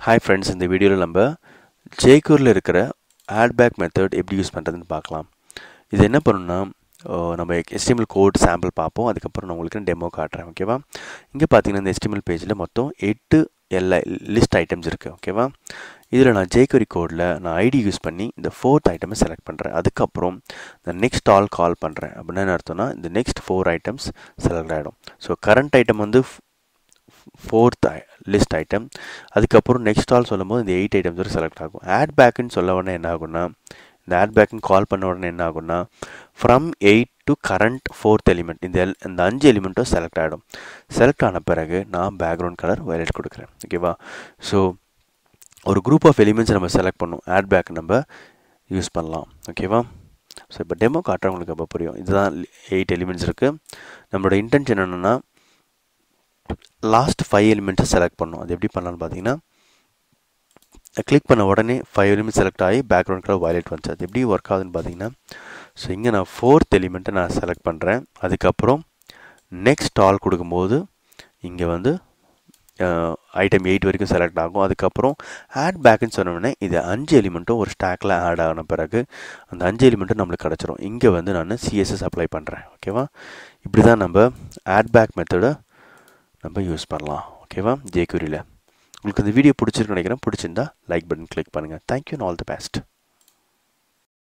Hi friends, இந்த வீடியோவில் நம்ம ஜேக்யூரில் இருக்கிற ஆட்பேக் மெத்தட் எப்படி யூஸ் பண்ணுறதுன்னு பார்க்கலாம். இது என்ன பண்ணணும்னா, நம்ம HTML கோட் சாம்பிள் பார்ப்போம். அதுக்கப்புறம் நான் உங்களுக்கு டெமோ காட்டுறேன். ஓகேவா? இங்கே பார்த்தீங்கன்னா இந்த HTML பேஜில் மொத்தம் 8 லிஸ்ட் ஐட்டம்ஸ் இருக்குது. ஓகேவா? இதில் நான் ஜேக்யூரி கோடில் நான் ஐடி யூஸ் பண்ணி இந்த 4th ஐட்டமை செலக்ட் பண்ணுறேன். அதுக்கப்புறம் இந்த நெக்ஸ்ட் ஆல் கால் பண்ணுறேன். அப்படின்னா என்ன அர்த்தம்னா, இந்த நெக்ஸ்ட் 4 ஐட்டம்ஸ் செலக்ட் ஆகிடும். ஸோ கரண்ட் ஐட்டம் வந்து 4th லிஸ்ட் ஐட்டம். அதுக்கப்புறம் நெக்ஸ்ட் ஆல் சொல்லும் போது இந்த 8 ஐட்டம்ஸ் வரை செலக்ட் ஆகும். ஆட் பேக்குன்னு சொல்ல உடனே என்ன ஆகும்னா, இந்த ஆட் பேக்குன்னு கால் பண்ண உடனே என்ன ஆகும்னா, from 8 to current 4th element இந்த 5 எலிமெண்ட்டும் செலக்ட் ஆகிடும். செலக்ட் ஆன பிறகு நான் பேக்ரவுண்ட் கலர் வயலட் கொடுக்குறேன். ஓகேவா? ஸோ ஒரு குரூப் ஆஃப் எலிமெண்ட்ஸ் நம்ம செலக்ட் பண்ணணும். ஆட் பேக் நம்ம யூஸ் பண்ணலாம். ஓகேவா? ஸோ இப்போ டெமோ காட்டுறவங்களுக்கு அப்போ புரியும். இதுதான் 8 எலிமெண்ட்ஸ் இருக்குது. நம்மளோட இன்டென்ஷன் என்னென்னா, லாஸ்ட் 5 எலிமெண்ட்ஸை செலக்ட் பண்ணணும். அது எப்படி பண்ணலான்னு பார்த்தீங்கன்னா, கிளிக் பண்ண உடனே 5 எலிமெண்ட்ஸ் செலக்ட் ஆகி பேக்ரவுண்ட் கலர் வயலட் வந்துச்சு. அது எப்படி ஒர்க் ஆகுதுன்னு பார்த்தீங்கன்னா, ஸோ இங்கே நான் 4th எலிமெண்ட்டை நான் செலக்ட் பண்ணுறேன். அதுக்கப்புறம் நெக்ஸ்ட் ஆல் கொடுக்கும்போது இங்கே வந்து ஐட்டம் 8 வரைக்கும் செலக்ட் ஆகும். அதுக்கப்புறம் ஆட் பேக்குன்னு சொன்னோடனே இது 5 எலிமெண்ட்டும் ஒரு ஸ்டாக்கில் ஆட் ஆன பிறகு அந்த 5 எலிமெண்ட்டும் நம்மளுக்கு கிடச்சிரும். இங்கே வந்து நான் CSS அப்ளை பண்ணுறேன். ஓகேவா? இப்படி தான் நம்ம ஆட் பேக் மெத்தடை நம்ம யூஸ் பண்ணலாம். ஓகேவா? ஜேக்யூரியில் உங்களுக்கு இந்த வீடியோ பிடிச்சிருக்குன்னு நினைக்கிறேன். பிடிச்சிருந்தா லைக் பட்டன் கிளிக் பண்ணுங்கள். Thank you and all the best.